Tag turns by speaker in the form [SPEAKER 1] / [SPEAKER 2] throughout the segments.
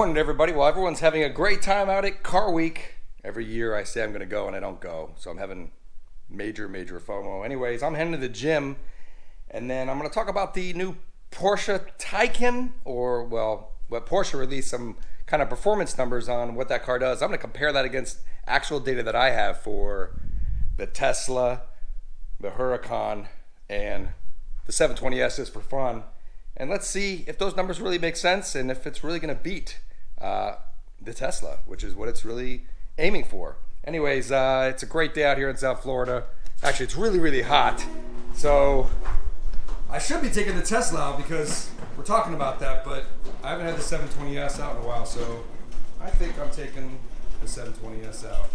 [SPEAKER 1] morning, everybody. Well, everyone's having a great time out at Car Week. Every year I say I'm going to go and I don't go. So I'm having major FOMO. Anyways, I'm heading to the gym and then I'm going to talk about the new Porsche Taycan, or, well, what Porsche released some kind of performance numbers on what that car does. I'm going to compare that against actual data that I have for the Tesla, the Huracan, and the 720S just for fun. And let's see if those numbers really make sense and if it's really going to beat the Tesla, which is what it's really aiming for. Anyways, it's a great day out here in South Florida. Actually, it's really hot. So I should be taking the Tesla out because we're talking about that, but I haven't had the 720S out in a while, so I think I'm taking the 720S out.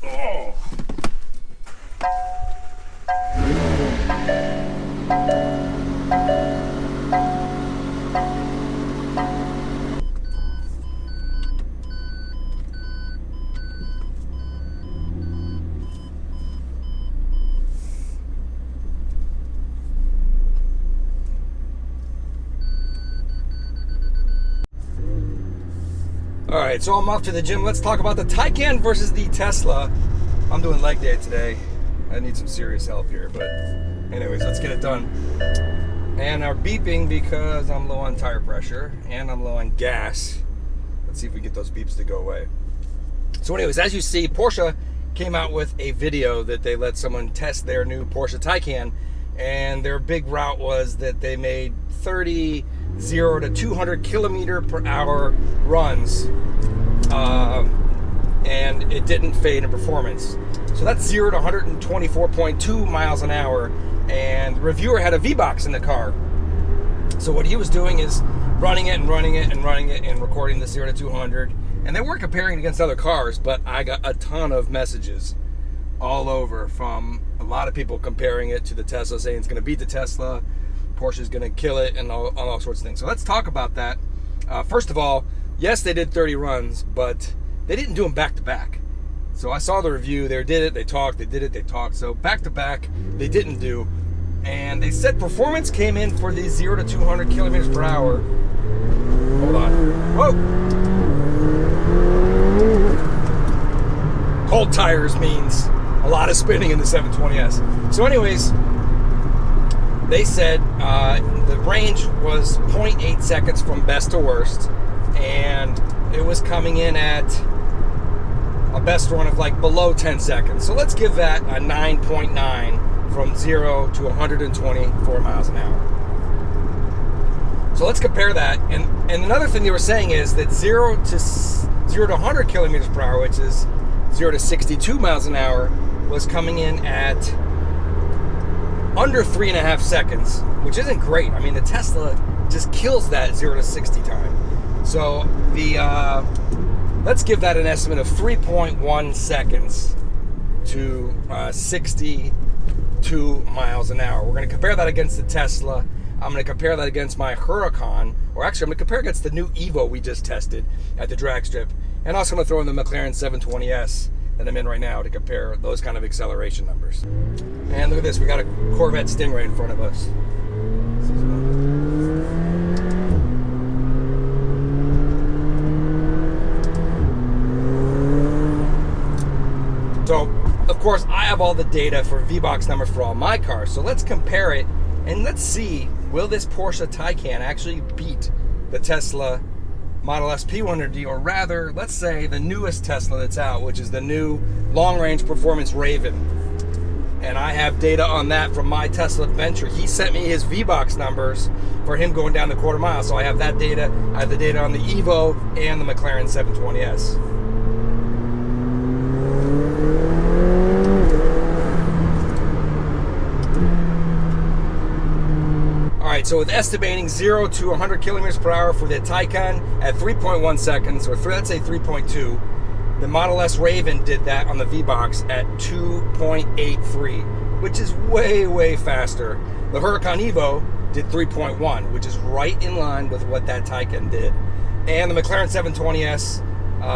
[SPEAKER 1] Oh. All right, so I'm off to the gym. Let's talk about the Taycan versus the Tesla. I'm doing leg day today. I need some serious help here, but anyways, let's get it done. And I'm beeping because I'm low on tire pressure and I'm low on gas. Let's see if we get those beeps to go away. So anyways, as you see, Porsche came out with a video that they let someone test their new Porsche Taycan, and their big route was that they made 30 0 to 200 kilometer per hour runs, and it didn't fade in performance. So that's 0 to 124.2 miles an hour, and the reviewer had a VBOX in the car. So what he was doing is running it and recording the 0 to 200, and they weren't comparing it against other cars, but I got a ton of messages all over from a lot of people comparing it to the Tesla, saying it's going to beat the Tesla, Porsche's going to kill it, and all sorts of things. So let's talk about that. First of all, yes, they did 30 runs, but they didn't do them back to back. So I saw the review. They did it, they talked, they did it, they talked. So back to back, they didn't do. And they said performance came in for the 0 to 200 kilometers per hour. Hold on. Whoa! Cold tires means a lot of spinning in the 720S. So anyways, they said the range was 0.8 seconds from best to worst, and it was coming in at a best run of like below 10 seconds. So let's give that a 9.9 from 0 to 124 miles an hour. So let's compare that. And another thing they were saying is that 0 to 100 kilometers per hour, which is 0 to 62 miles an hour, was coming in at under 3.5 seconds, which isn't great. I mean, the Tesla just kills that 0 to 60 time. So let's give that an estimate of 3.1 seconds to 62 miles an hour. We're going to compare that against the Tesla. I'm going to compare that against my Huracan, or actually I'm going to compare against the new Evo we just tested at the drag strip. And also I'm going to throw in the McLaren 720S that I'm in right now to compare those kind of acceleration numbers. And look at this, we got a Corvette Stingray in front of us. So, of course, I have all the data for VBOX numbers for all my cars. So let's compare it and let's see, will this Porsche Taycan actually beat the Tesla Model S P100D, or rather, let's say the newest Tesla that's out, which is the new long-range performance Raven. And I have data on that from my Tesla Adventure. He sent me his VBOX numbers for him going down the quarter mile. So I have that data. I have the data on the Evo and the McLaren 720S. Alright, so with estimating 0 to 100 kilometers per hour for the Taycan at 3.1 seconds, or let's say 3.2, the Model S Raven did that on the VBOX at 2.83, which is way faster. The Huracan Evo did 3.1, which is right in line with what that Taycan did. And the McLaren 720S,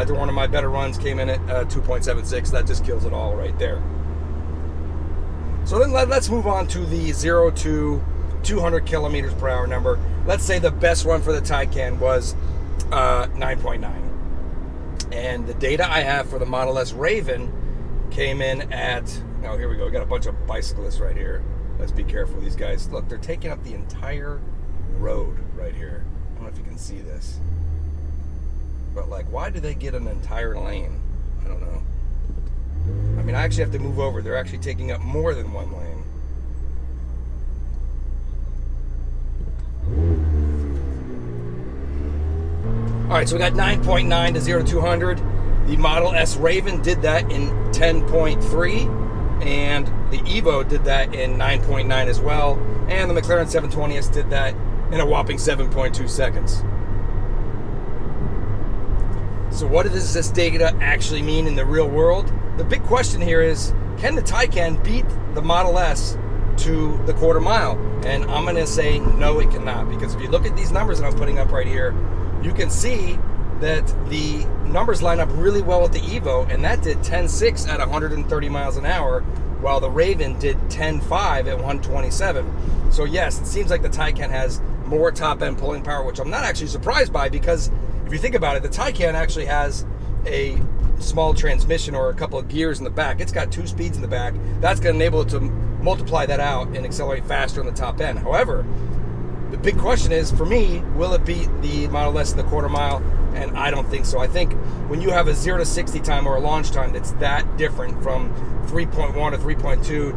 [SPEAKER 1] they're one of my better runs, came in at 2.76. That just kills it all right there. So then let's move on to the 0 to 200 kilometers per hour number. Let's say the best run for the Taycan was 9.9. And the data I have for the Model S Raven came in at, oh, here we go. We got a bunch of bicyclists right here. Let's be careful. These guys, look, they're taking up the entire road right here. I don't know if you can see this. But, like, why do they get an entire lane? I don't know. I mean, I actually have to move over. They're actually taking up more than one lane. All right, so we got 9.9 to 0 to 200. The Model S Raven did that in 10.3, and the Evo did that in 9.9 as well, and the McLaren 720S did that in a whopping 7.2 seconds. So what does this data actually mean in the real world? The big question here is, can the Taycan beat the Model S to the quarter mile? And I'm going to say no, it cannot, because if you look at these numbers that I'm putting up right here, you can see that the numbers line up really well with the Evo, and that did 10.6 at 130 miles an hour, while the Raven did 10.5 at 127. So yes, it seems like the Taycan has more top-end pulling power, which I'm not actually surprised by, because if you think about it, the Taycan actually has a small transmission or a couple of gears in the back. It's got 2 speeds in the back. That's going to enable it to multiply that out and accelerate faster on the top end. However, the big question is, for me, will it beat the Model S in the quarter mile? And I don't think so. I think when you have a 0 to 60 time or a launch time that's that different from 3.1 to 3.2 to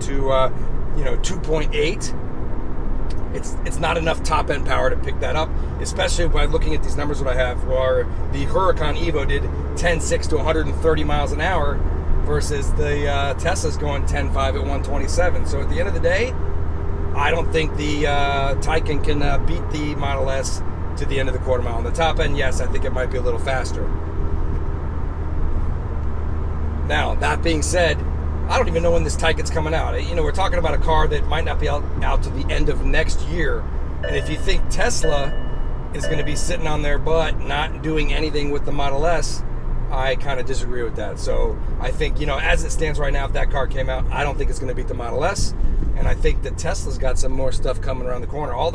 [SPEAKER 1] 2.8, it's not enough top end power to pick that up. Especially by looking at these numbers that I have, where the Huracan Evo did 10.6 to 130 miles an hour versus the Tesla's going 10.5 at 127. So at the end of the day, I don't think the Taycan can beat the Model S to the end of the quarter mile. On the top end, yes, I think it might be a little faster. Now, that being said, I don't even know when this Taycan's coming out. You know, we're talking about a car that might not be out to the end of next year. And if you think Tesla is going to be sitting on their butt, not doing anything with the Model S, I kind of disagree with that. So I think, you know, as it stands right now, if that car came out, I don't think it's going to beat the Model S. And I think that Tesla's got some more stuff coming around the corner. All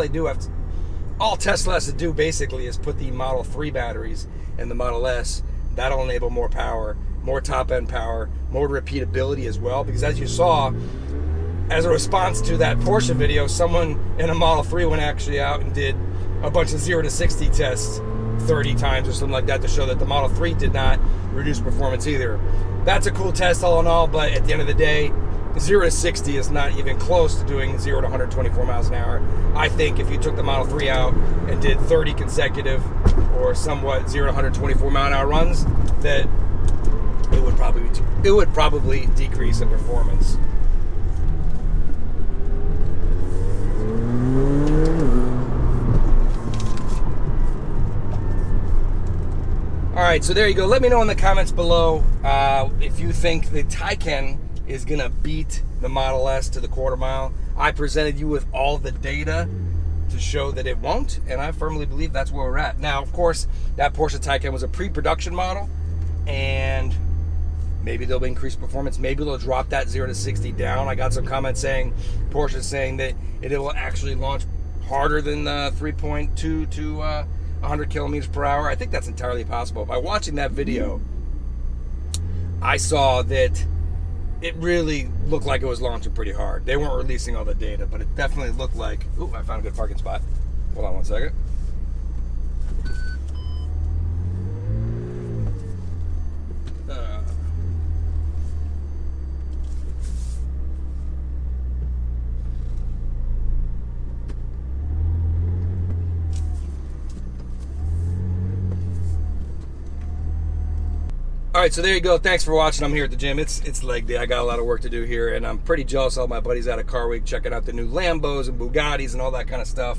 [SPEAKER 1] Tesla has to do basically is put the Model 3 batteries in the Model S. That'll enable more power, more top-end power, more repeatability as well. Because as you saw, as a response to that Porsche video, someone in a Model 3 went actually out and did a bunch of 0 to 60 tests 30 times or something like that to show that the Model 3 did not reduce performance either. That's a cool test all in all, but at the end of the day, 0 to 60 is not even close to doing 0 to 124 miles an hour. I think if you took the Model 3 out and did 30 consecutive or somewhat 0 to 124 mile an hour runs, that it would probably decrease in performance. All right, so there you go. Let me know in the comments below if you think the Taycan is going to beat the Model S to the quarter mile. I presented you with all the data to show that it won't, and I firmly believe that's where we're at. Now, of course, that Porsche Taycan was a pre-production model, and maybe they'll increase performance. Maybe they'll drop that 0 to 60 down. I got some comments saying, Porsche saying that it will actually launch harder than 3.2 to 100 kilometers per hour. I think that's entirely possible. By watching that video, I saw that it really looked like it was launching pretty hard. They weren't releasing all the data, but it definitely looked like... Ooh, I found a good parking spot. Hold on one second. All right, so there you go. Thanks for watching. I'm here at the gym. It's leg day. I got a lot of work to do here, and I'm pretty jealous of all my buddies out of Car Week checking out the new Lambos and Bugattis and all that kind of stuff.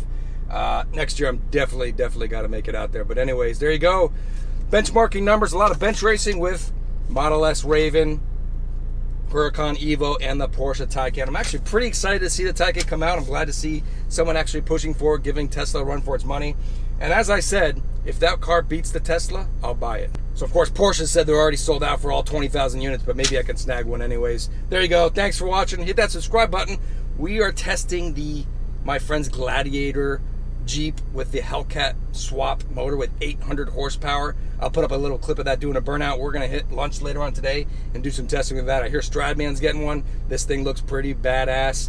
[SPEAKER 1] Next year, I'm definitely got to make it out there. But anyways, there you go. Benchmarking numbers, a lot of bench racing with Model S Raven, Huracan Evo, and the Porsche Taycan. I'm actually pretty excited to see the Taycan come out. I'm glad to see someone actually pushing for it, giving Tesla a run for its money. And as I said, If that car beats the Tesla, I'll buy it. So of course Porsche said they're already sold out for all 20,000 units, but maybe I can snag one anyways. There you go. Thanks for watching. Hit that subscribe button. We are testing my friend's Gladiator Jeep with the Hellcat swap motor with 800 horsepower. I'll put up a little clip of that doing a burnout. We're gonna hit lunch later on today and do some testing with that. I hear Stradman's getting one. This thing looks pretty badass.